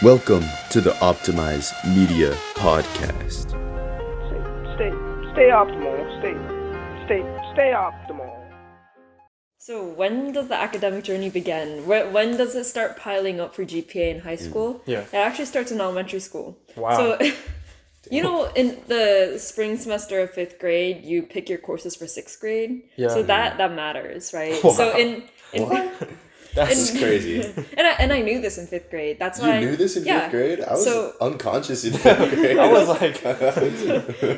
Welcome to the Optimize Media Podcast. Stay optimal. Stay optimal. So when does the academic journey begin? When does it start piling up for GPA in high school? Yeah. It actually starts in elementary school. Wow. So, in the spring semester of 5th grade, you pick your courses for 6th grade. Yeah. So that matters, right? Wow. So in This is crazy. and I knew this in 5th grade. That's why You knew this in yeah. 5th grade? I was So- unconscious in 5th grade. I was like,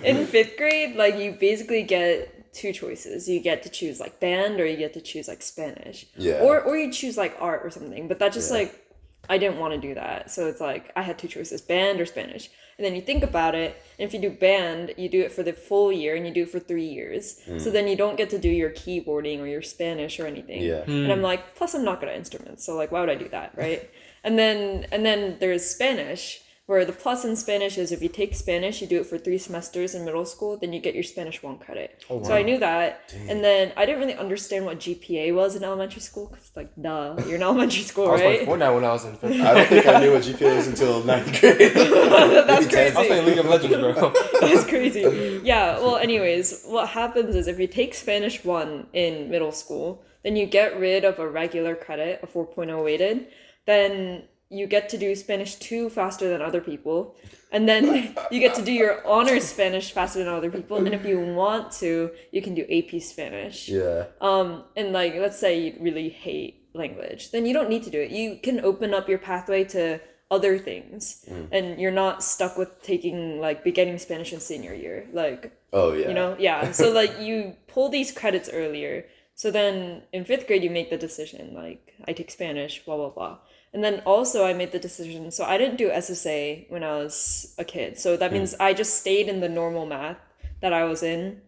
in 5th grade, like you basically get two choices. You get to choose like band or you get to choose like Spanish. Yeah. Or you choose like art or something. But that just Yeah. like I didn't want to do that. So it's like I had two choices, band or Spanish. And then you think about it, and if you do band, you do it for the full year and you do it for 3 years. So then you don't get to do your keyboarding or your Spanish or anything. Yeah. And I'm like, plus I'm not good at instruments, so like why would I do that, right? and then there's Spanish, where the plus in Spanish is if you take Spanish, you do it for 3 semesters in middle school, then you get your Spanish 1 credit. Oh, wow. So I knew that. Dang. And then I didn't really understand what GPA was in elementary school, because like, duh, you're in elementary school, I was right? playing Fortnite when I was in 5th grade. I don't think I knew what GPA was until 9th grade. That's Maybe 10th. crazy. I was playing League of Legends, bro. That's crazy. Yeah, well, anyways, what happens is if you take Spanish 1 in middle school, then you get rid of a regular credit, a 4.0 weighted, then you get to do Spanish 2 faster than other people, and then you get to do your honors Spanish faster than other people, and if you want to, you can do AP Spanish. Yeah. And like, let's say you really hate language, then you don't need to do it. You can open up your pathway to other things, and you're not stuck with taking like beginning Spanish in senior year. Like, Oh, yeah. you know, yeah. So like you pull these credits earlier. So then in 5th grade, you make the decision, like I take Spanish, blah, blah, blah. And then also I made the decision. So I didn't do SSA when I was a kid. So that means I just stayed in the normal math that I was in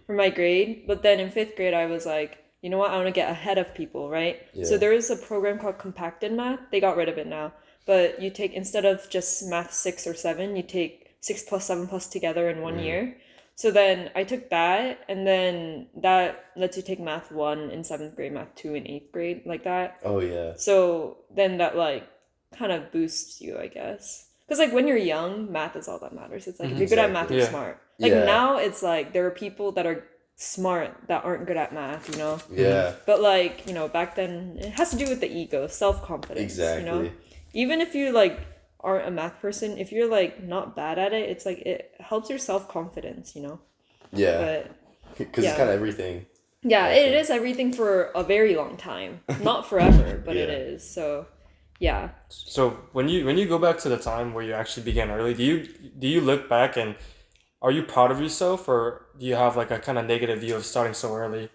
for my grade. But then in 5th grade, I was like, you know what? I want to get ahead of people, right? Yeah. So there is a program called Compacted Math. They got rid of it now. But you take, instead of just math 6 or 7, you take 6 plus 7 plus together in 1 year. So then I took that, and then that lets you take math 1 in 7th grade, math 2 in 8th grade, like that. Oh, yeah. So then that like kind of boosts you, I guess. Because like when you're young, math is all that matters. It's like if you're good at math, you're Yeah. smart. Like Yeah. now it's like there are people that are smart that aren't good at math, you know? Yeah. But like, you know, back then it has to do with the ego, self-confidence. Exactly. You know? Even if you like aren't a math person, if you're like not bad at it, it's like it helps your self-confidence, you know? Yeah. But Because yeah. it's kind of everything. yeah, it is everything for a very long time. Not forever, but it Yeah. is. So yeah. So when you go back to the time where you actually began early, do you look back and are you proud of yourself, or do you have like a kind of negative view of starting so early?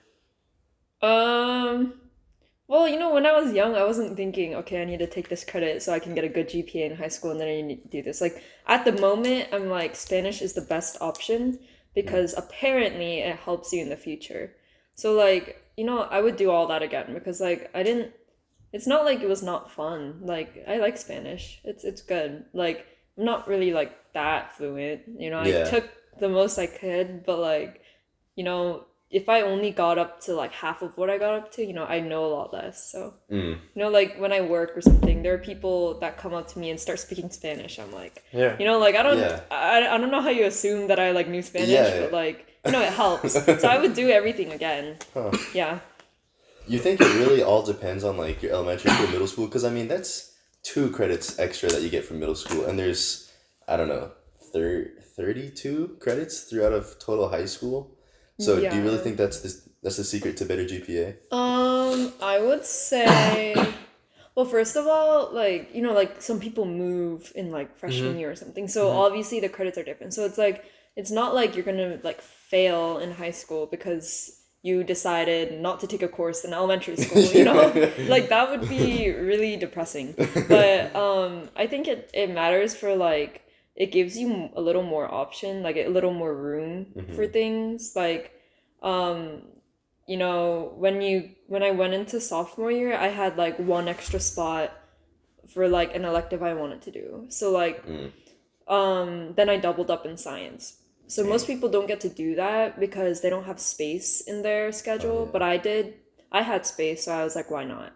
Well, you know, when I was young, I wasn't thinking, okay, I need to take this credit so I can get a good GPA in high school, and then I need to do this. Like, at the moment, I'm like, Spanish is the best option because apparently it helps you in the future. So, like, you know, I would do all that again because, like, it's not like it was not fun. Like, I like Spanish. It's good. Like, I'm not really, like, that fluent. You know, Yeah. I took the most I could, but, like, you know, if I only got up to like half of what I got up to, you know, I know a lot less. So, you know, like when I work or something, there are people that come up to me and start speaking Spanish. I'm like, Yeah. you know, like I Yeah. don't know how you assume that I like knew Spanish, Yeah. but like, you know, it helps. So I would do everything again. Huh. Yeah. You think it really all depends on like your elementary school, middle school? Because I mean, that's 2 credits extra that you get from middle school, and there's, I don't know, 32 credits throughout of total high school. So do you really Yeah. think that's the secret to better GPA? I would say, well, first of all, like, you know, like some people move in like freshman year or something. So obviously the credits are different. So it's like, it's not like you're gonna like fail in high school because you decided not to take a course in elementary school, you know? Like that would be really depressing. But I think it matters for like, it gives you a little more option, like a little more room for things. Like, you know, when I went into sophomore year, I had like 1 extra spot for like an elective I wanted to do. So like, then I doubled up in science. So most people don't get to do that because they don't have space in their schedule, but I did. I had space, so I was like, why not?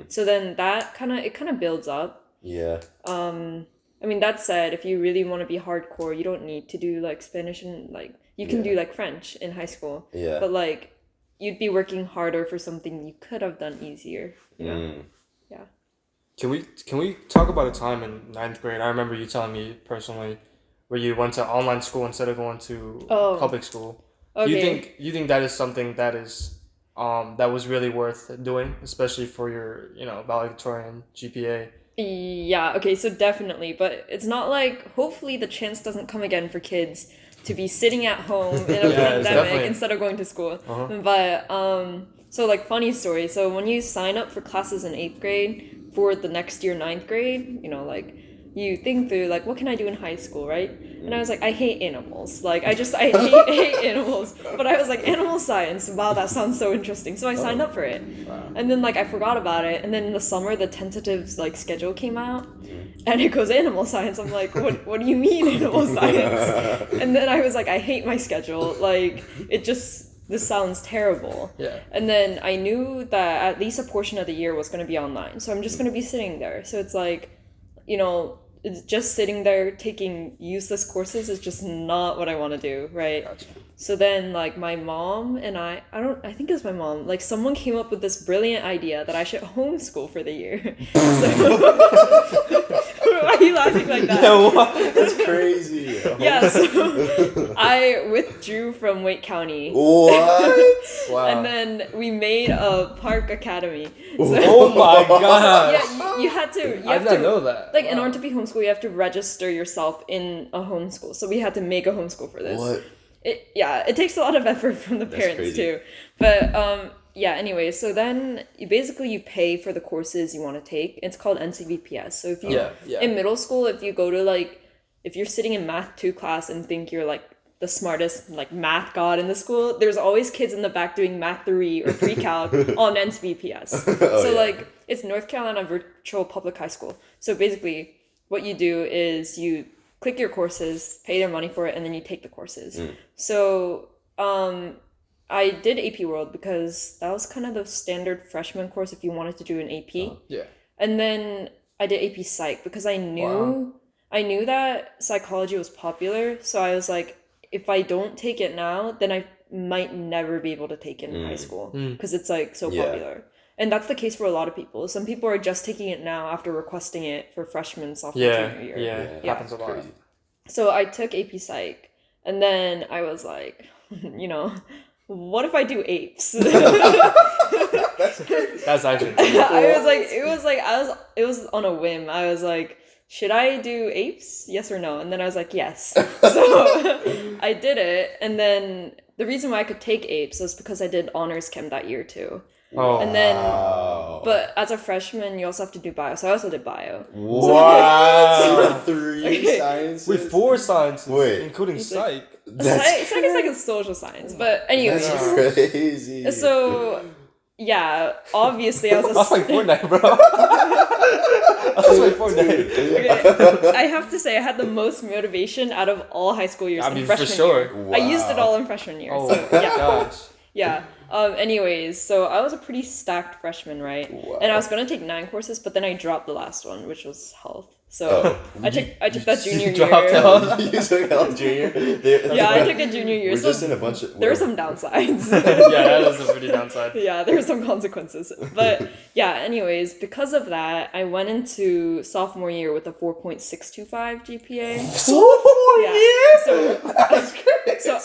So then it kind of builds up. Yeah. I mean, that said, if you really want to be hardcore, you don't need to do like Spanish and like you can do like French in high school. Yeah. But like you'd be working harder for something you could have done easier. You know? Yeah. Can we talk about a time in ninth grade? I remember you telling me personally where you went to online school instead of going to public school. Okay. You think that is something that is that was really worth doing, especially for your, valedictorian GPA? Yeah, okay, so definitely, but it's not like hopefully the chance doesn't come again for kids to be sitting at home in a pandemic definitely. instead of going to school. But so like funny story. So when you sign up for classes in 8th grade for the next year 9th grade, like you think through like what can I do in high school, right? And I was like, I hate animals. Like I hate animals. But I was like, animal science, wow, that sounds so interesting. So I signed up for it. Wow. And then like I forgot about it. And then in the summer the tentative like schedule came out and it goes animal science. I'm like, what do you mean animal science? And then I was like, I hate my schedule. Like this sounds terrible. Yeah. And then I knew that at least a portion of the year was going to be online. So I'm just going to be sitting there. So it's like, it's just sitting there taking useless courses is just not what I want to do, right? Gotcha. So then like my mom and I think it was my mom, like someone came up with this brilliant idea that I should homeschool for the year. Why are you laughing like that? That's crazy. Yeah, so I withdrew from Wake County. What? Wow. And then we made a park academy. Oh my god. Yeah, you had to. I didn't know that. Like in order to be homeschooled, you have to register yourself in a homeschool. So we had to make a homeschool for this. What? It takes a lot of effort from the parents crazy. too. But anyway, so then you pay for the courses you want to take. It's called NCVPs. So if you in middle school, if you go to if you're sitting in math 2 class and think you're like the smartest like math god in the school, there's always kids in the back doing math 3 or pre-calc on NCVPs. It's North Carolina Virtual Public High School. So basically what you do is you click your courses, pay their money for it, and then you take the courses. So I did AP World because that was kind of the standard freshman course if you wanted to do an AP. Yeah. And then I did AP Psych because I knew that psychology was popular. So I was like, if I don't take it now, then I might never be able to take it in high school because it's like so popular. And that's the case for a lot of people. Some people are just taking it now after requesting it for freshman, sophomore, junior year. Yeah, it happens a lot. Crazy. So I took AP Psych, and then I was like, what if I do apes? That's crazy. That's actually it was on a whim. I was like, should I do apes? Yes or no? And then I was like, yes. So I did it. And then the reason why I could take apes was because I did honors chem that year too. Oh. And then, but as a freshman, you also have to do bio. So I also did bio. Wow. 3 sciences? With 4 sciences, Wait. including psych. Psych is like a social science. But anyways. That's crazy. So, yeah, obviously I was I was like Fortnite, bro. I was like Fortnite. Okay, I have to say I had the most motivation out of all high school years. I mean, in for freshman sure. year. Wow. I used it all in freshman year. Oh So my yeah. gosh. Yeah. Anyways, so I was a pretty stacked freshman, right? Wow. And I was gonna take 9 courses, but then I dropped the last one, which was health. So I took that junior year. dropped health? You took health junior? Yeah, I took a junior year. We're So just in a bunch of... there were some downsides. Yeah, that is a pretty downside. Yeah, there were some consequences. But yeah, anyways, because of that, I went into sophomore year with a 4.625 GPA. Sophomore year? So That's crazy. So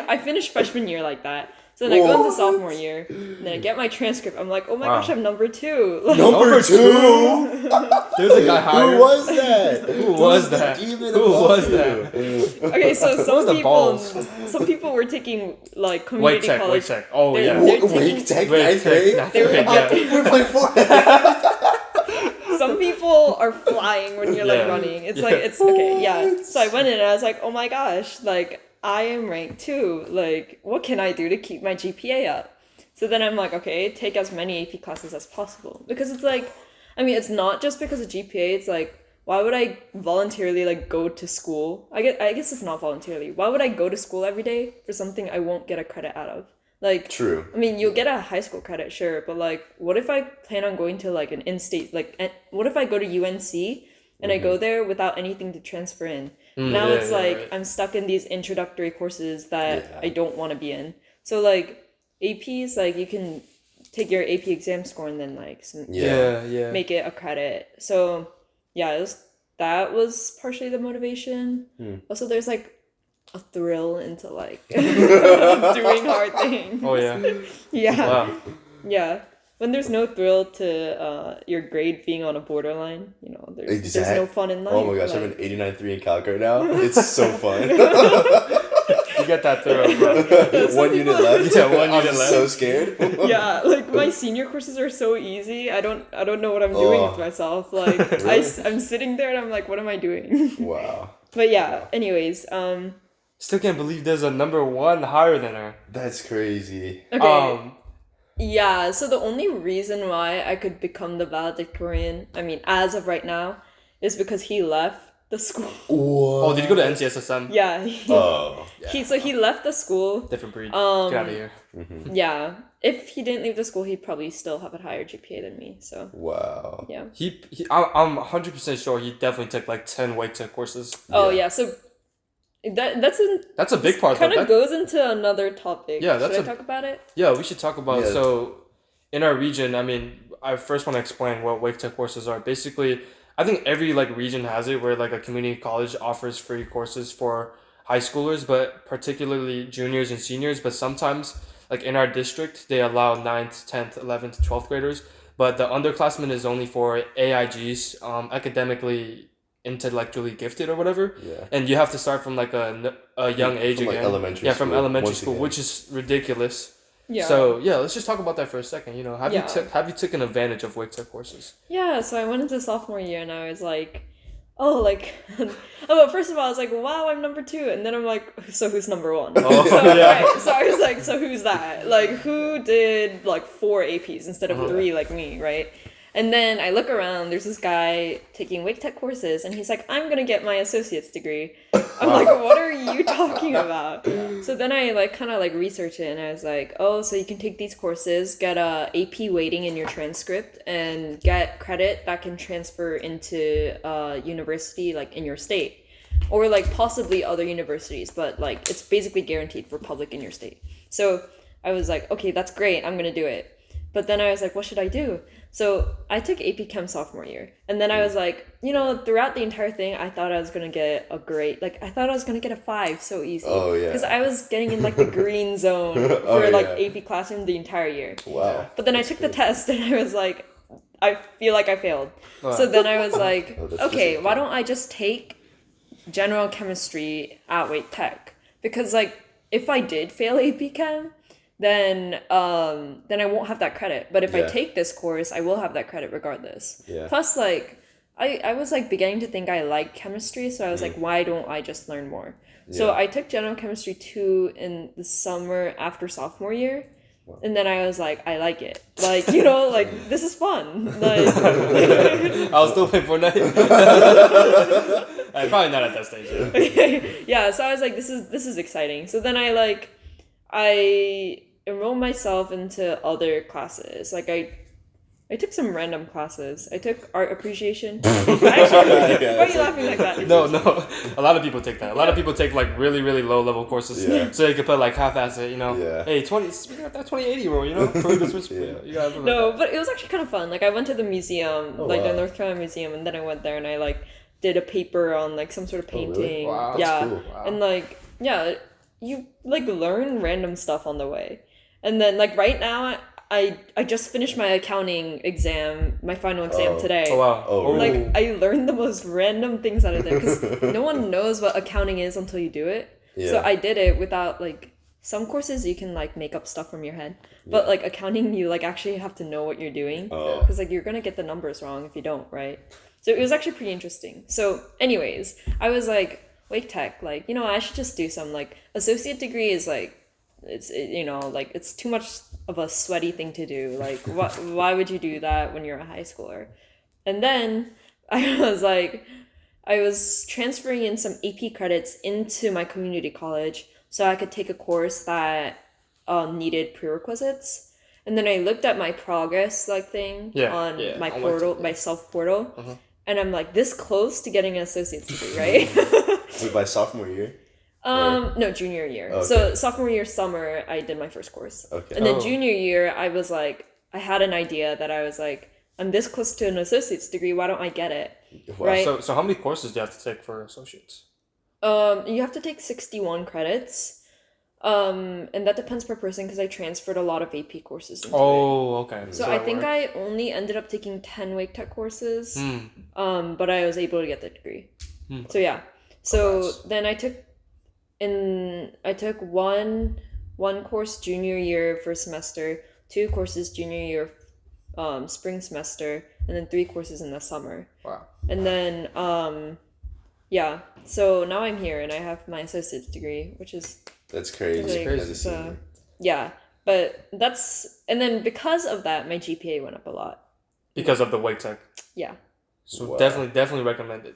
I finished freshman year like that. So then I go into sophomore year, and then I get my transcript. I'm like, oh my gosh, I'm number 2. Like, Number 2? There's a guy higher. Who was that? Who was that? Who was that? okay, so Who's the balls? some people were taking like community Wait college. check. Oh, They're- yeah. they're Wake taking- Tech, Wait, 9th grade? check. They were- Yeah. We're playing Fortnite. Some people are flying when you're like Yeah. running. It's Yeah. like it's okay, yeah. So I went in and I was like, oh my gosh, like I am ranked 2. Like, what can I do to keep my GPA up? So then I'm like, okay, take as many AP classes as possible. Because it's like, I mean, it's not just because of GPA. It's like, why would I voluntarily like go to school? I guess it's not voluntarily. Why would I go to school every day for something I won't get a credit out of? Like, True. I mean, you'll get a high school credit, sure, but like, what if I plan on going to like an in-state, like, what if I go to UNC and I go there without anything to transfer in? Now yeah, it's yeah, like right. I'm stuck in these introductory courses that Yeah. I don't want to be in. So like APs, like you can take your AP exam score and then like Yeah. make it a credit. So yeah, that was partially the motivation. Also, there's like a thrill into like doing hard things. Oh yeah. Yeah. Wow. Yeah. When there's no thrill to your grade being on a borderline, you know, there's no fun in life. Oh my gosh, I'm an 89.3 in calc right now. It's so fun. You get that through, bro. One unit left. Yeah, one I'm unit left. so scared. Yeah, like my senior courses are so easy. I don't know what I'm doing with myself. Like I'm sitting there and I'm like, what am I doing? Wow. But yeah, anyways, Still can't believe there's a number 1 higher than her. That's crazy. okay. Yeah, so the only reason why I could become the valedictorian, I mean, as of right now, is because he left the school. What? Oh, did you go to NCSSM? Yeah. Oh. He left the school. Different breed. Get out of here. Yeah. If he didn't leave the school, he'd probably still have a higher GPA than me. So Wow. yeah. I'm 100% sure he definitely took like 10 Wake Tech courses. Oh yeah. So that's a big part. Kind though. of goes into another topic. Yeah, that's Should I talk about it? Yeah, we should talk about. Yeah. So, in our region, I mean, I first want to explain what Wake Tech courses are. Basically, I think every like region has it where like a community college offers free courses for high schoolers, but particularly juniors and seniors. But sometimes, like in our district, they allow 9th, 10th, 11th, 12th graders. But the underclassmen is only for AIGs, academically intellectually gifted or whatever. Yeah. And you have to start from like a young age From, like, again. elementary Yeah, from school, elementary once school, again. which is ridiculous. Yeah. So yeah, let's just talk about that for a second. You know, have Yeah. you taken advantage of Wake Tech courses? Yeah, so I went into sophomore year and I was like, oh, like, well, first of all, I was like, wow, I'm number 2. And then I'm like, so who's number 1? Oh, so, yeah. right, so I was like, so who's that? Like, who did like 4 APs instead of 3 like me, right? And then I look around, there's this guy taking Wake Tech courses, and he's like, I'm gonna get my associate's degree. I'm like, what are you talking about? So then I like kind of like researched it, and I was like, oh, so you can take these courses, get a AP weighting in your transcript, and get credit that can transfer into university like in your state. Or like possibly other universities, but like it's basically guaranteed for public in your state. So I was like, okay, that's great, I'm gonna do it. But then I was like, what should I do? So I took AP Chem sophomore year. And then I was like, you know, throughout the entire thing, I thought I was going to get a grade. Like, I thought I was going to get a 5 so easy. Oh, yeah. Because I was getting in, like, the green zone for, Oh, like, yeah. AP classroom the entire year. Wow. But then I took the test and I was like, I feel like I failed. So then I was like, Oh, that's okay, just why don't I just take general chemistry at Wake Tech? Because, like, if I did fail AP Chem, then I won't have that credit. But if I Yeah. take this course, I will have that credit regardless. Yeah. Plus, like, I was like beginning to think I like chemistry, so I was like, why don't I just learn more? So Yeah. I took general chemistry 2 in the summer after sophomore year. And then I was like, I like it. Like, you know, like, this is fun. Like, I was still playing Fortnite. Probably not at that stage. Yeah. yeah, so I was like, this is exciting. So then I enrolled myself into other classes. Like I took some random classes. I took art appreciation. Actually, why are you laughing like that? No. A lot of people take that. A lot of people take like really, really low level courses. Yeah. So you can put like half-ass it, you know. Yeah. Hey, speaking of that 2080 rule, you know. You gotta put No, like but it was actually kind of fun. Like I went to the museum, Oh, like the wow. North Carolina Museum, and then I went there and I like did a paper on like some sort of Oh, really? painting. Wow. Yeah. That's cool. Wow. And like yeah, you like learn random stuff on the way. And then like right now I just finished my accounting exam, my final exam today. Oh wow. Oh, Like really? I learned the most random things out of there because no one knows what accounting is until you do it. So Yeah. I did it without like some courses you can like make up stuff from your head, but like accounting you like actually have to know what you're doing Oh. because like you're gonna get the numbers wrong if you don't, right? So it was actually pretty interesting. So anyways, I was like Wake Tech, like you know I should just do some like associate degree is like you know like it's too much of a sweaty thing to do. Like why would you do that when you're a high schooler? And then I was transferring in some AP credits into my community college so I could take a course that needed prerequisites. And then I looked at my progress thing on my portal, my self portal, and I'm like this close to getting an associate's degree, right? Wait, by sophomore year? No, junior year. Okay. So sophomore year summer, I did my first course. Okay. And then junior year, I was like, I had an idea that I was like, I'm this close to an associate's degree. Why don't I get it? Wow. Right. So how many courses do you have to take for associates? You have to take 61 credits. And that depends per person because I transferred a lot of AP courses into it. Okay. So I think I only ended up taking 10 Wake Tech courses. But I was able to get the degree. So yeah. So nice. then I took one course junior year first semester, 2 courses junior year spring semester, and then 3 courses in the summer. Wow. And then yeah. So now I'm here and I have my associate's degree, which is That's crazy. like, As a senior. yeah. But and then because of that, my GPA went up a lot. Because of the Wake Tech. Yeah. So Wow. definitely recommended.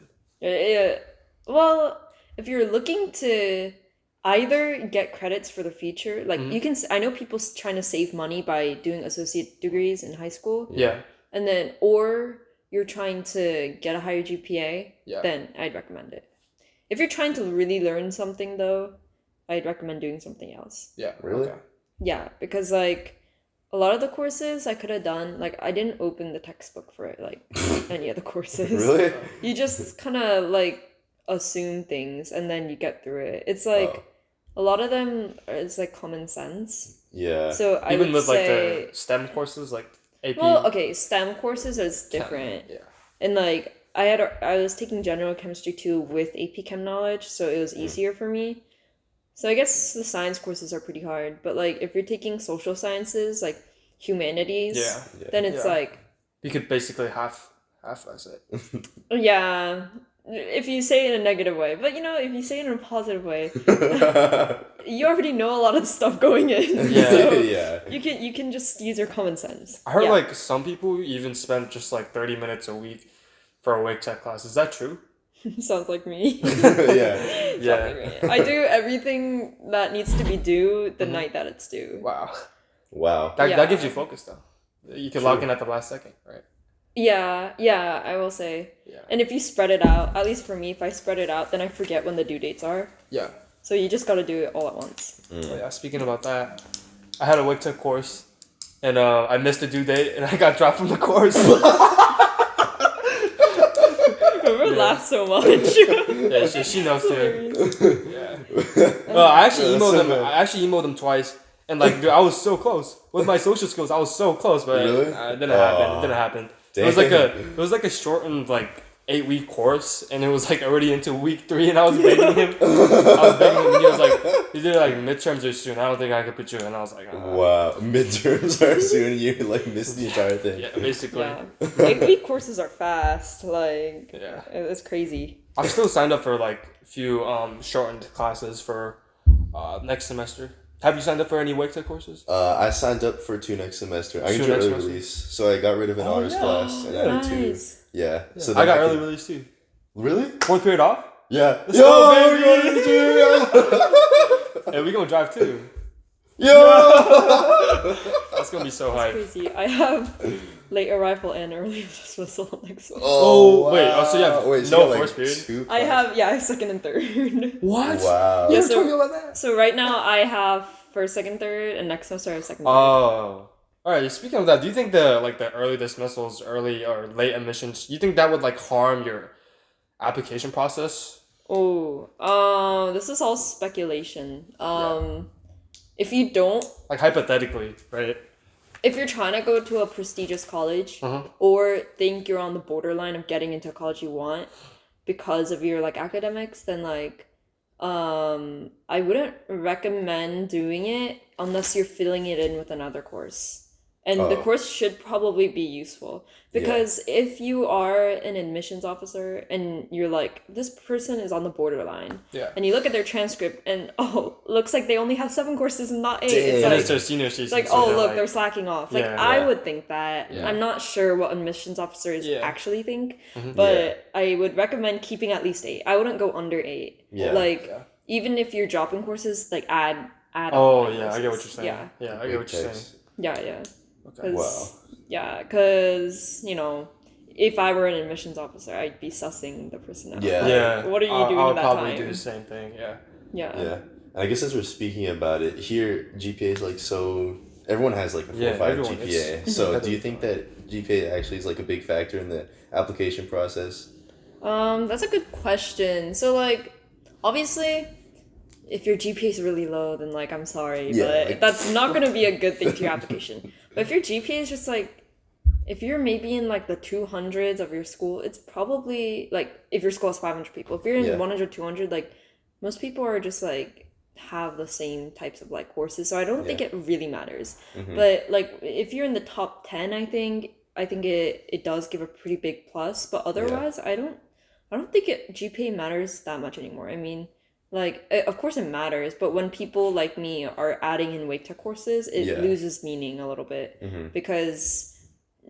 Well, if you're looking to either get credits for the future, like you can, I know people trying to save money by doing associate degrees in high school, Yeah. and then or you're trying to get a higher GPA, then I'd recommend it. If you're trying to really learn something though, I'd recommend doing something else. Yeah. Really? Okay. Yeah, because like a lot of the courses I could have done, like I didn't open the textbook for it, like any of the courses. Really? You just kind of like assume things and then you get through it. It's like a lot of them, it's like common sense. Yeah. So I Even would with say, like the STEM courses, like AP. well, okay, STEM courses is different. Yeah. And like I was taking general chemistry too with AP Chem knowledge, so it was easier for me. So I guess the science courses are pretty hard, but like if you're taking social sciences, like humanities, then it's like You could basically half-ass it. yeah, if you say it in a negative way, but you know, if you say it in a positive way, you already know a lot of stuff going in. Yeah. So Yeah. you can just use your common sense. I heard Yeah. like some people even spend just like 30 minutes a week for a Wake Tech class. Is that true? Sounds like me. Yeah. Yeah. I do everything that needs to be due the night that it's due. Wow. Wow. That gives you focus though. You can lock in at the last second, right? Yeah, I will say. Yeah. And if you spread it out, at least for me, if I spread it out, then I forget when the due dates are. Yeah. So you just gotta do it all at once. Oh, yeah. Speaking about that, I had a Wake Tech course, and I missed the due date, and I got dropped from the course. We laugh so much. Yeah, she knows too. Yeah. Well, I actually emailed them. I actually emailed them twice, and like, dude, I was so close with my social skills. I was so close, but Really? it didn't happen. It didn't happen. It was like a shortened like 8-week course, and it was like already into week 3, and I was begging him. And he was like, "You did like midterms are soon. I don't think I could put you." And I was like, Wow. Midterms are soon. You like missed the entire thing. Yeah, basically. Yeah. 8-week courses are fast. Like, Yeah. it's crazy. I'm still signed up for like a few shortened classes for next semester. Have you signed up for any Wake Tech courses? I signed up for 2 next semester. I can do next early semester? release, so I got rid of an honors class and added 2. Nice. Yeah. So I then got can- early release too. Really? 4th period off? Yeah. Let's go, baby! Hey, we gonna drive too. Yo! That's gonna be so hype. Crazy. I have late arrival and early dismissal next week. Oh, wait, oh, so you have Wait, no Oh, you got, first period? 2 I classes? have second and third. What? Wow. You Yeah, never so- told me about that. So right now I have first, second, third, and next semester I have second, third. Oh. Alright, speaking of that, do you think the early dismissals, early or late admissions, do you think that would like harm your application process? This is all speculation. If you don't, Like hypothetically, right? if you're trying to go to a prestigious college or think you're on the borderline of getting into a college you want because of your like academics, then like I wouldn't recommend doing it unless you're filling it in with another course. And the course should probably be useful because if you are an admissions officer and you're like, this person is on the borderline, and you look at their transcript and looks like they only have 7 courses and not 8. It's And like, it's their senior season. it's like, so look, like, they're slacking off. Like, Yeah. I would think that. Yeah. I'm not sure what admissions officers Yeah. actually think, but I would recommend keeping at least 8. I wouldn't go under 8. Yeah. Like, even if you're dropping courses, like, add add-on. Oh yeah, I get what courses. you're saying. Yeah, I get what you're saying. Yeah. Okay. Wow. Because if I were an admissions officer, I'd be sussing the person out. Yeah. Like, Yeah. what are you doing I'll in that probably time? do the same thing. Yeah. Yeah. Yeah. And I guess as we're speaking about it, here GPA is like so everyone has like a 4 or 5 everyone, GPA. it's So do you think that GPA actually is like a big factor in the application process? That's a good question. So like, obviously, if your GPA is really low, then like I'm sorry, Yeah, but like- that's not gonna be a good thing to your application. But if your GPA is just like, if you're maybe in like the 200s of your school, it's probably like if your school has 500 people. If you're in Yeah. 100, 200, like most people are just like have the same types of like courses. So I don't think Yeah. it really matters. Mhm. But like if you're in the top 10, I think it does give a pretty big plus. But otherwise, I don't think GPA matters that much anymore. I mean, like of course it matters, but when people like me are adding in Wake Tech courses, it Yeah. loses meaning a little bit Mhm. because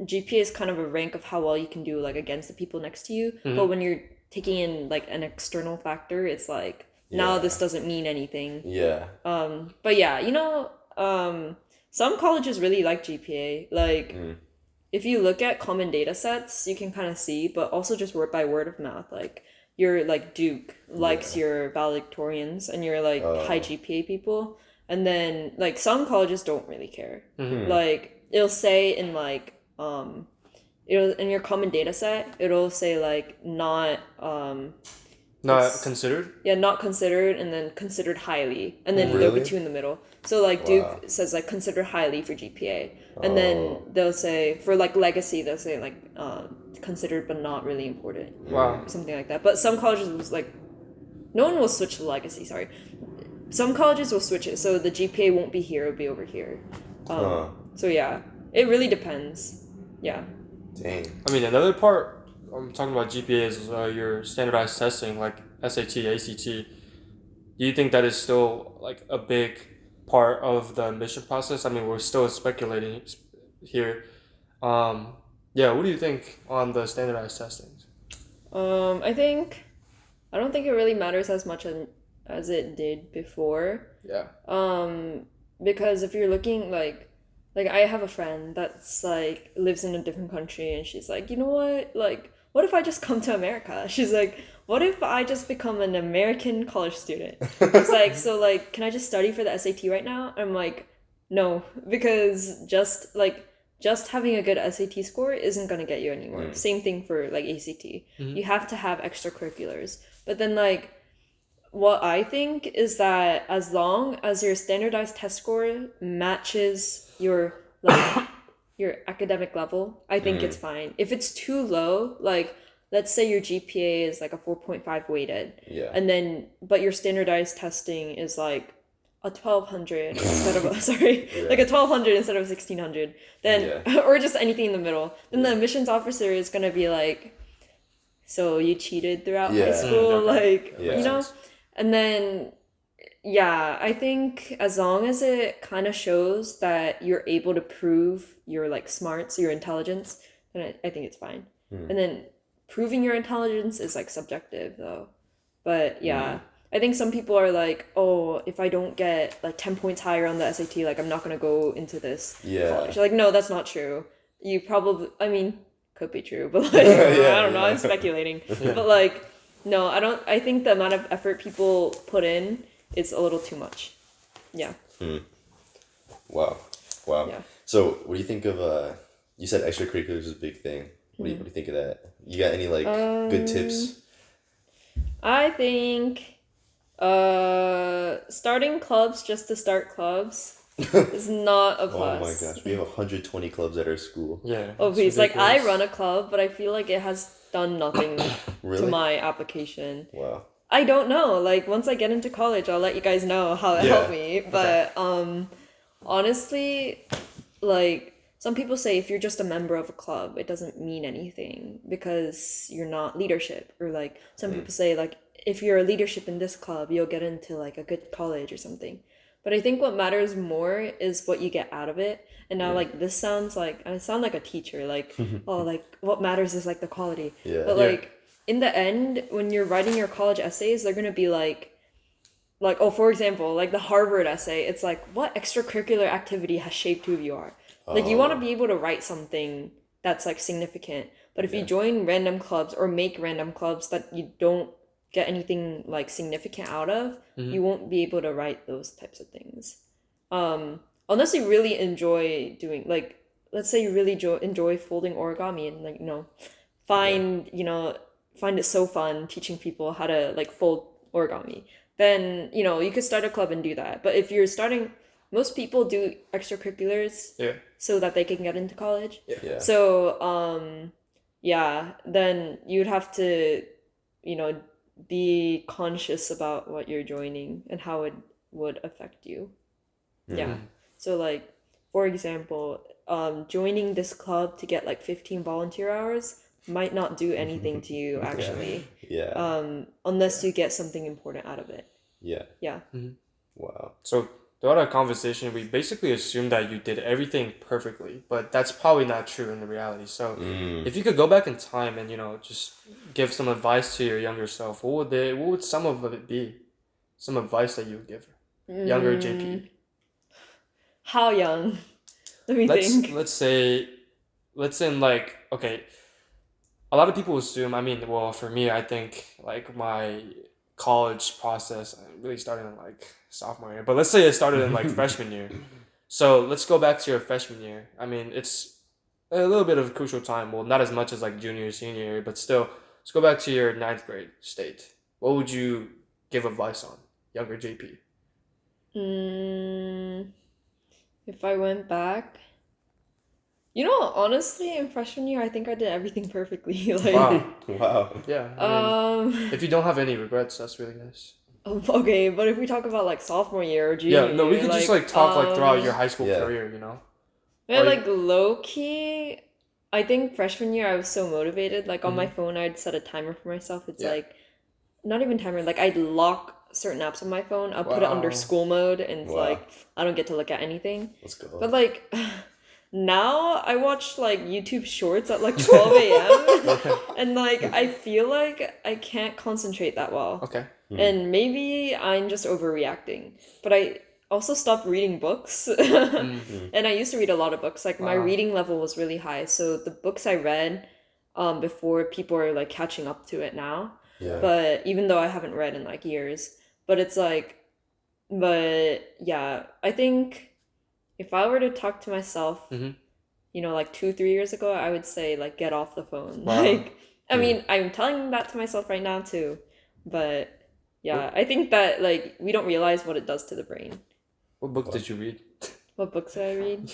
GPA is kind of a rank of how well you can do like against the people next to you. Mhm. But when you're taking in like an external factor, it's like now Yeah. this doesn't mean anything. Yeah. But yeah, some colleges really like GPA. Like if you look at common data sets, you can kind of see, but also just word by word of mouth, like your like Duke likes your valedictorians and your like high GPA people, and then like some colleges don't really care. Like it'll say in like it'll in your common data set, it'll say like not Not considered. not considered, and then considered highly, and then there'll be Really? two in the middle. So like Duke Wow. says like considered highly for GPA, and then they'll say for like legacy they'll say like considered but not really important, Wow. or something like that. But some colleges was like, no one will switch to legacy. Sorry, some colleges will switch it, so the GPA won't be here; it'll be over here. So yeah, it really depends. Yeah. Dang. I mean, another part I'm talking about GPA is your standardized testing, like SAT, ACT. Do you think that is still like a big part of the admission process? I mean, we're still speculating here. Yeah, what do you think on the standardized testing? I don't think it really matters as much as it did before. Yeah. Because if you're looking like I have a friend that's like lives in a different country, and she's like, you know what, like what if I just come to America? She's like, what if I just become an American college student? It's like, so like, can I just study for the SAT right now? I'm like, no, because just having a good SAT score isn't gonna get you anywhere. Same thing for like ACT. You have to have extracurriculars. But then like, what I think is that as long as your standardized test score matches your like your academic level, I think it's fine. If it's too low, like let's say your GPA is like a 4.5 weighted, Yeah. and then but your standardized testing is like a 1200 instead of like a 1200 instead of 1600, then or just anything in the middle, then the admissions officer is gonna be like, so you cheated throughout high school, like you know. And then, yeah, I think as long as it kind of shows that you're able to prove your like smarts, your intelligence, then I think it's fine. And then proving your intelligence is like subjective though. But yeah, I think some people are like, oh, if I don't get like 10 points higher on the SAT, like I'm not going to go into this college. Like, no, that's not true. You probably, I mean, could be true, but like, I don't know, I'm speculating. But like, no, I think the amount of effort people put in is a little too much. Yeah. Wow. Yeah. So what do you think of you said extracurriculars is a big thing. What do you think of that? You got any like good tips? I think starting clubs just to start clubs is not a plus. Oh my gosh, we have 120 clubs at our school. Yeah. Oh it's please, like I ridiculous. run a club, but I feel like it has done nothing Really? to my application. Wow. I don't know. Like once I get into college, I'll let you guys know how it helped me. But honestly, like some people say if you're just a member of a club, it doesn't mean anything because you're not leadership. Or like some people say like if you're a leadership in this club, you'll get into like a good college or something. But I think what matters more is what you get out of it. And now like this sounds like I sound like a teacher, like oh like what matters is like the quality. Yeah. But like in the end, when you're writing your college essays, they're gonna be like like, oh, for example, like the Harvard essay, it's like, what extracurricular activity has shaped who you are? Like, you want to be able to write something that's like significant. But if you join random clubs or make random clubs that you don't get anything like significant out of, you won't be able to write those types of things. Unless you really enjoy doing, like, let's say you really enjoy folding origami and like, find it so fun teaching people how to like fold origami, then you could start a club and do that. But if you're starting, most people do extracurriculars so that they can get into college. Yeah. So then you'd have to be conscious about what you're joining and how it would affect you. So like, for example, joining this club to get like 15 volunteer hours might not do anything to you actually. Unless you get something important out of it. Wow. So throughout our conversation, we basically assumed that you did everything perfectly, but that's probably not true in the reality. So if you could go back in time and just give some advice to your younger self, what would some of it be? Some advice that you would give younger JP? How young? Let me think. Let's say like, okay, a lot of people assume, well, for me, I think like my college process really started in like sophomore year, but let's say it started in like freshman year. So let's go back to your freshman year. It's a little bit of a crucial time. Well, not as much as like junior, senior year, but still, let's go back to your 9th grade state. What would you give advice on, younger JP? If I went back, honestly, in freshman year, I think I did everything perfectly. Like, Wow. Yeah. If you don't have any regrets, that's really nice. Okay, but if we talk about like sophomore year or junior year, we could just like talk like throughout your high school career, Yeah, like low key, I think freshman year I was so motivated. Like on my phone, I'd set a timer for myself. It's like, not even timer, like I'd lock certain apps on my phone. I'll put it under school mode, and it's like I don't get to look at anything. Let's go. But like now I watch like YouTube shorts at like 12 a.m. and like I feel like I can't concentrate that well. Okay. And maybe I'm just overreacting. But I also stopped reading books. And I used to read a lot of books. Like my reading level was really high. So the books I read before, people are like catching up to it now. Yeah. But even though I haven't read in like years. But it's like, but yeah, I think if I were to talk to myself, like 2-3 years ago, I would say like get off the phone. Wow. Like, I mean, I'm telling that to myself right now too. But yeah, I think that like we don't realize what it does to the brain. What book did you read? What books did I read?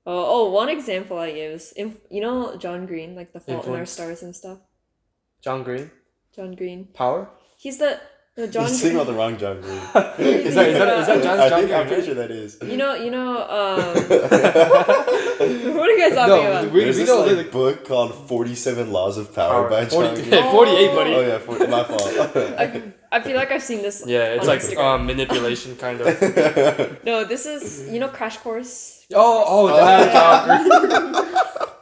One example I give is, John Green, like The Fault in Our Stars and stuff. John Green? John Green. Power? He's the John. You're thinking about the wrong John Green. Is that John Green? I'm pretty sure that is. What are you guys talking about? There's this like book called 47 Laws of Power by John Green. 48, buddy. Oh yeah, my fault. I feel like I've seen this. Yeah, it's on like Instagram. Manipulation kind of. No, this is Crash Course. That John Green.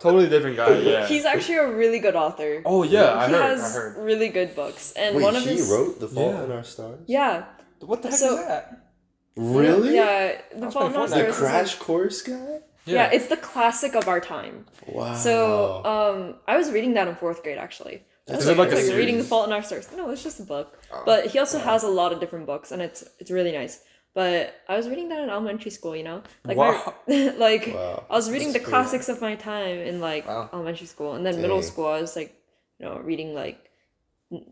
Totally different guy. Yeah. He's actually a really good author. Oh yeah, He I has heard. really good books, and Wait, one of he his wrote The Fault in Our Stars? Yeah. What the heck So- is that? Really? Yeah, The Fault in Our The Stars. is Crash Course guy? Yeah, it's the classic of our time. Wow. So, I was reading that in 4th grade actually. Is it like a reading series? The Fault in Our Stars. No, it's just a book. But he also has a lot of different books, and it's really nice. But I was reading that in elementary school, Like Wow. I was reading That's the classics of my time in like Wow. elementary school, and then middle school I was like, reading like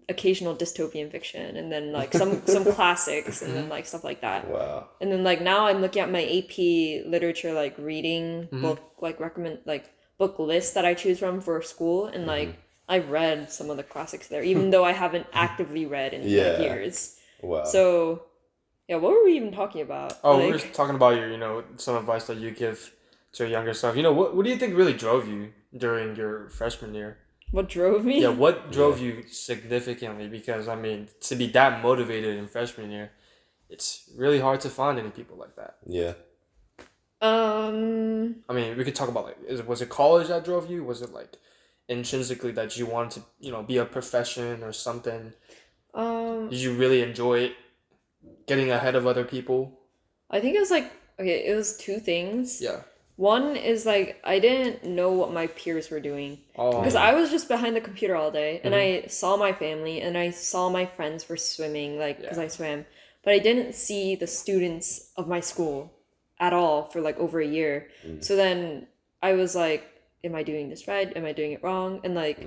occasional dystopian fiction, and then like some classics, and then like stuff like that. Wow. And then like now I'm looking at my AP literature like reading book like book list that I choose from for school, and like I've read some of the classics there, even though I haven't actively read in like, years. Wow. So yeah, what were we even talking about? We were talking about your, some advice that you give to your younger self. What do you think really drove you during your freshman year? What drove me? Yeah, what drove you significantly? Because to be that motivated in freshman year, it's really hard to find any people like that. Yeah. We could talk about like, was it college that drove you? Was it like intrinsically that you wanted to, be a profession or something? Did you really enjoy it? getting ahead of other people? I think it was like, okay, it was two things. Yeah. One is like I didn't know what my peers were doing Oh. because I was just behind the computer all day and I saw my family and I saw my friends for swimming, like because I swam, but I didn't see the students of my school at all for like over a year. So then I was like, am I doing this right? Am I doing it wrong? And like,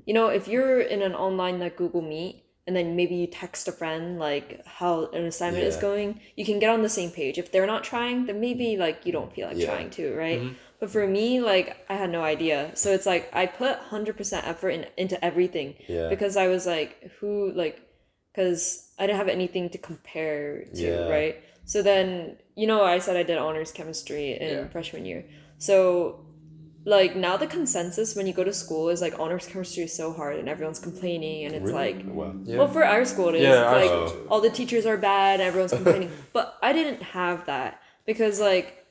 you know, if you're in an online like Google Meet and then maybe you text a friend like how an assignment is going, you can get on the same page. If they're not trying, then maybe like you don't feel like trying to, right? But for me, like I had no idea. So it's like I put 100% effort into everything because I was like, because I didn't have anything to compare to, right? So then, you know, I said I did honors chemistry in freshman year. So like now the consensus when you go to school is like honors chemistry is so hard and everyone's complaining and it's like well for our school it is it's like all the teachers are bad and everyone's complaining but I didn't have that because like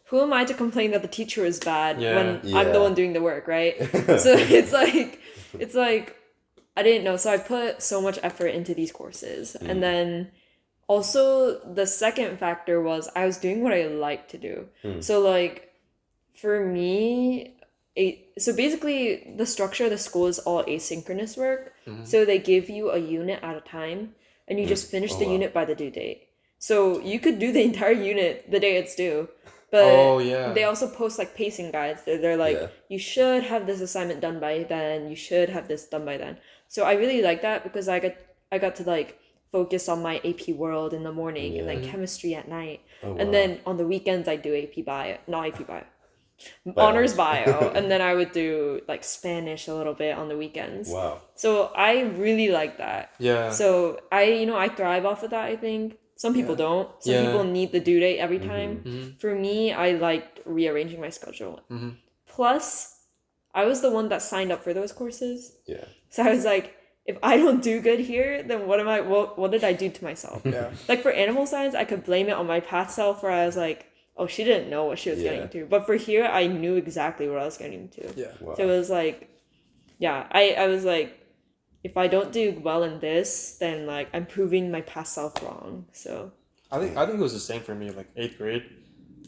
who am I to complain that the teacher is bad when I'm the one doing the work, right? So it's like I didn't know, so I put so much effort into these courses and then also the second factor was I was doing what I like to do. So like for me, so basically the structure of the school is all asynchronous work. So they give you a unit at a time and you just finish the unit by the due date. So you could do the entire unit the day it's due. But they also post like pacing guides. They're like, you should have this assignment done by then. You should have this done by then. So I really like that because I got to like focus on my AP World in the morning and then chemistry at night. And then on the weekends I do AP Bio, not AP Bio. Honors bio and then I would do like Spanish a little bit on the weekends. So I really like that. So I thrive off of that. I think some people don't. Some people need the due date every time. For me, I liked rearranging my schedule. Plus I was the one that signed up for those courses. So I was like, if I don't do good here, then what did I do to myself? Like for animal science I could blame it on my past self where I was like, oh, she didn't know what she was getting to. But for here, I knew exactly what I was getting to. So it was like, I was like, if I don't do well in this, then like I'm proving my past self wrong. So I think it was the same for me, like 8th grade.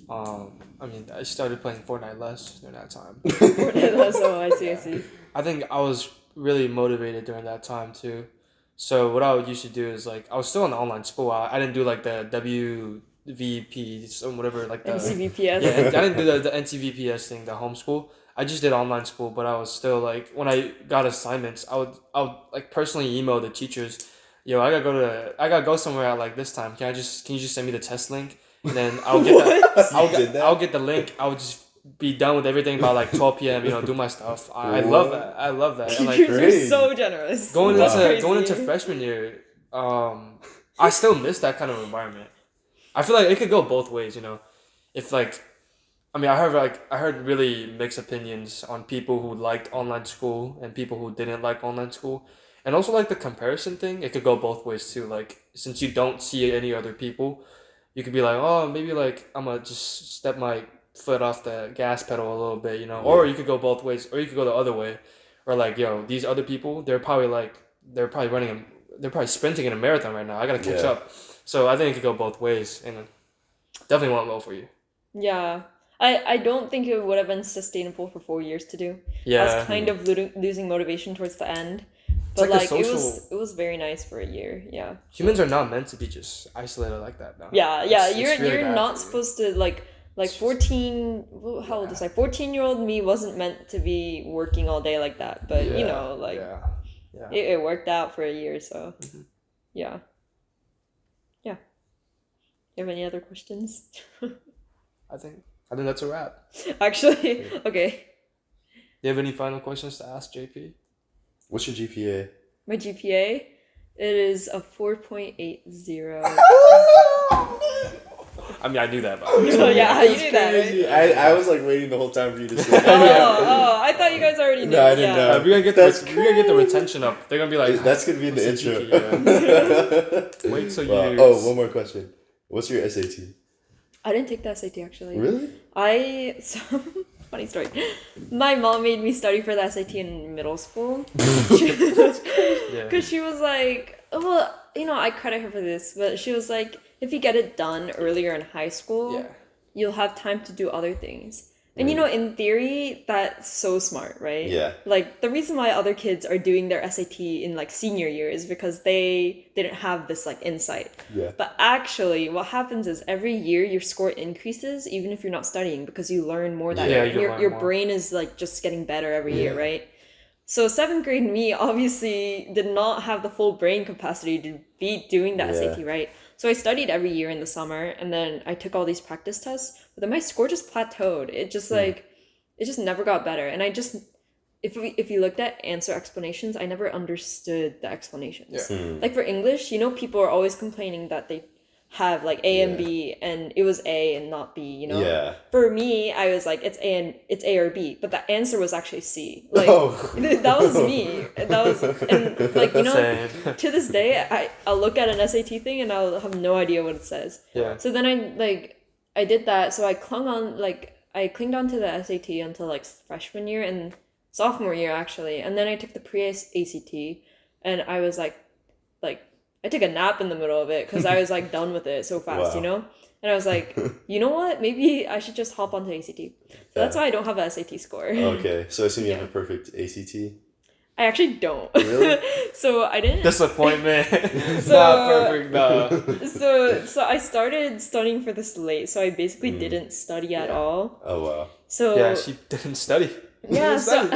I mean, I started playing Fortnite less during that time. Fortnite less, oh, I see. I think I was really motivated during that time too. So what I would usually do is like, I was still in the online school. I didn't do like the WVPs or whatever, like the NCVPs. Yeah, I didn't do the NCVPs thing, the homeschool. I just did online school, but I was still like, when I got assignments, I would like personally email the teachers, yo, I gotta go somewhere at like this time. Can you just send me the test link? And then I'll get the link. I would just be done with everything by like 12 p.m. Do my stuff. I love that. I love that. And like Teachers are so generous. Going into freshman year, I still miss that kind of environment. I feel like it could go both ways. If like, I mean, I heard really mixed opinions on people who liked online school and people who didn't like online school, and also like the comparison thing. It could go both ways too. Like, since you don't see any other people, you could be like, oh, maybe like I'm gonna just step my foot off the gas pedal a little bit, Or you could go both ways, or you could go the other way, or like, yo, these other people, they're probably sprinting in a marathon right now. I gotta catch up. So I think it could go both ways, and definitely went well for you. Yeah. I don't think it would have been sustainable for 4 years to do. Yeah. I was kind of losing motivation towards the end. But like it was very nice for a year. Yeah. Humans are not meant to be just isolated like that now. Yeah. You're not supposed to like 14, how old is I? 14-year-old me wasn't meant to be working all day like that. But it worked out for a year, so yeah. You have any other questions? I think that's a wrap. Actually, okay. Do you have any final questions to ask, JP? What's your GPA? My GPA? It is a 4.80. I mean, I knew that, but you knew that, right? I was like waiting the whole time for you to say. I thought you guys already knew. No, I didn't know. We're gonna get the retention up. They're gonna be like, that's gonna be in the intro. Wait till you. Oh, one more question. What's your SAT? I didn't take the SAT actually. Really? Funny story. My mom made me study for the SAT in middle school. Because she was like, well, I credit her for this, but she was like, if you get it done earlier in high school, Yeah. you'll have time to do other things. And in theory, that's so smart, right? Yeah. Like the reason why other kids are doing their SAT in like senior year is because they didn't have this like insight. Yeah. But actually, what happens is every year your score increases, even if you're not studying, because you learn more that Yeah, year. you Your learn your more. brain is like just getting better every year, right? So 7th grade me obviously did not have the full brain capacity to be doing the SAT, right? So I studied every year in the summer, and then I took all these practice tests, but then my score just plateaued. It just it just never got better. And I just, if you looked at answer explanations, I never understood the explanations. Like for English, people are always complaining that they have like A and B, and it was A and not B, Yeah. For me, I was like, it's A or B, but the answer was actually C. Like that was me. That was, and like Same. to this day, I'll look at an SAT thing and I'll have no idea what it says. Yeah. So then I did that. So I clinged on to the SAT until like freshman year and sophomore year actually, and then I took the pre-ACT, and I was like I took a nap in the middle of it because I was like done with it so fast, Wow. And I was like, you know what? Maybe I should just hop onto ACT. So that's why I don't have an SAT score. Okay, so I assume you have a perfect ACT. I actually don't. Really? So I didn't. Disappointment. So- Not perfect. No. So I started studying for this late. So I basically didn't study at all. Oh wow. So Yeah, she didn't study. yeah, so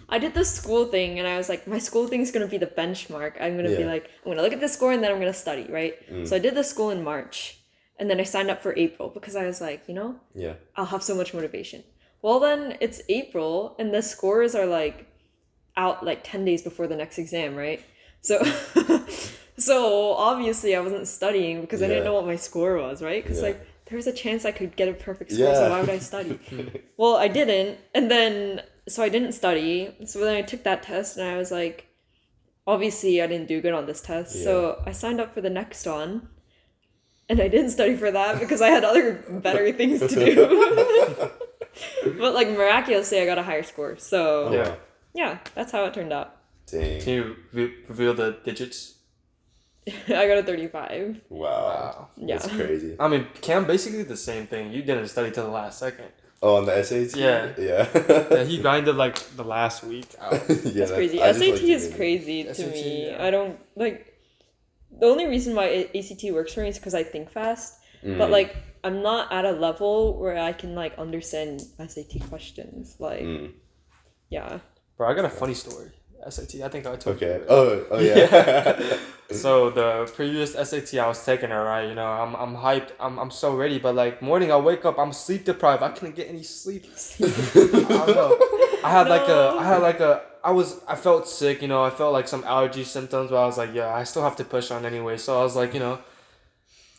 I did the school thing, and I was like, my school thing's gonna be the benchmark. I'm gonna be Yeah. like, I'm gonna look at the score, and then I'm gonna study, right? So I did the school in March, and then I signed up for April because I was like, Yeah. I'll have so much motivation. Well, then it's April, and the scores are like out like 10 days before the next exam, right? So so obviously I wasn't studying because I didn't Yeah. know what my score was, right? Because Yeah. like there was a chance I could get a perfect score, so Yeah. why would I study? Well, I didn't, and then so I didn't study. So then I took that test, and I was like, obviously I didn't do good on this test. So I signed up for the next one, and I didn't study for that because I had other better things to do. But like miraculously, I got a higher score. So Yeah. yeah, that's how it turned out. Dang. Can you reveal the digits? I got a 35. Wow. Yeah. That's crazy. I mean, Cam, basically the same thing. You didn't study till the last second. Oh, on the SAT? Yeah. Yeah. Yeah, he grinded like the last week out. Yeah, That's crazy. I just SAT like to is do it. crazy to SAT, me. yeah. I don't like. The only reason why ACT works for me is because I think fast. But like, I'm not at a level where I can like understand SAT questions. Like, yeah. Bro, I got a funny story. SAT, I think I told you. Okay. Oh yeah. So the previous SAT I was taking her, right? I'm hyped. I'm so ready, but like morning I wake up, I'm sleep deprived. I couldn't get any sleep. I don't know. I felt sick, I felt like some allergy symptoms, but I was like, yeah, I still have to push on anyway. So I was like,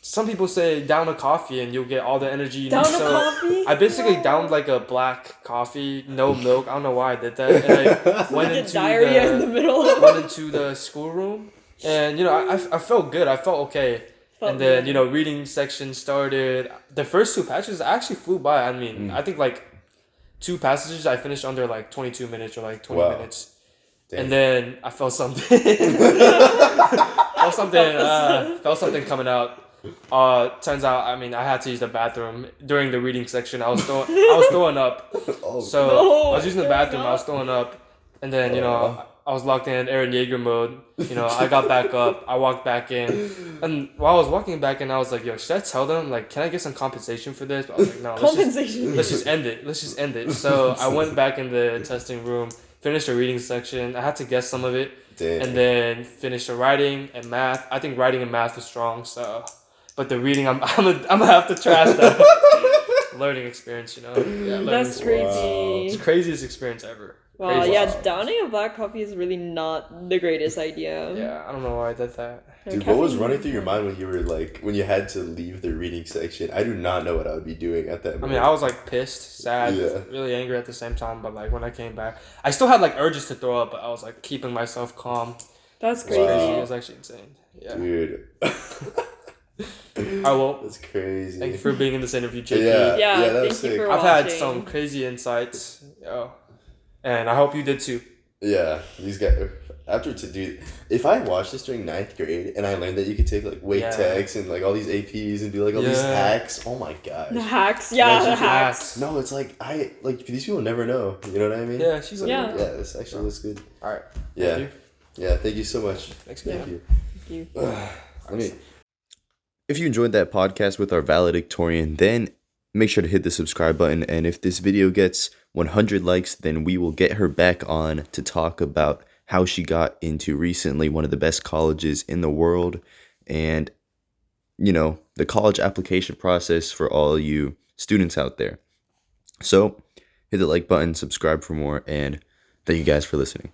some people say down a coffee and you'll get all the energy you Down need. a So coffee? I basically downed like a black coffee, no milk. I don't know why I did that. And I went Get into diarrhea in the middle. went into the schoolroom, and I felt good. I felt okay. Felt And then good. reading section started. The first two passages actually flew by. I mean, I think like 2 passages I finished under like 22 minutes or like 20 Wow. minutes. Dang. And then I felt something. felt something coming out. Turns out, I mean, I had to use the bathroom during the reading section. I was throwing up. Oh, So No, I was using the throwing bathroom. I was up. throwing up, and then I was locked in Aaron Yeager mode. I got back up. I walked back in, and while I was walking back in, I was like, "Yo, should I tell them? Like, can I get some compensation for this?" But I was like, "No, Compensation. let's just end it. Let's just end it." So I went back in the testing room, finished the reading section. I had to guess some of it, Dang. and then finished the writing and math. I think writing and math was strong. So, but the reading, I'm gonna have to trash that. Learning experience, Yeah, learning That's experience. crazy. It's the craziest experience ever. Wow, Crazy. yeah, downing a black coffee is really not the greatest idea. Yeah, I don't know why I did that. Dude, what was running through your mind when you were like when you had to leave the reading section? I do not know what I would be doing at that I moment. mean, I was like pissed, sad, Yeah. really angry at the same time. But like when I came back, I still had like urges to throw up, but I was like keeping myself calm. That's It was crazy. crazy. It was actually insane. Yeah. Dude. I will. That's crazy. Thank you for being in this interview, JP. Yeah, Yeah, that thank was you sick. for I've had watching. some crazy insights, and I hope you did too. Yeah, these guys. If I watched this during ninth grade and I learned that you could take like weight Yeah. techs and like all these APs and do like all these Yeah. hacks, oh my gosh. The hacks, yeah, the Magic hacks. hacks. No, it's like these people never know. You know what I mean? Yeah, she's like, Yeah. Yeah, this actually looks good. all right. Yeah. Thank you. Yeah, thank you so much. Thanks, Thank man. you. Thank you. Let me. If you enjoyed that podcast with our valedictorian, then make sure to hit the subscribe button. And if this video gets 100 likes, then we will get her back on to talk about how she got into recently one of the best colleges in the world, and the college application process for all you students out there. So hit the like button, subscribe for more, and thank you guys for listening.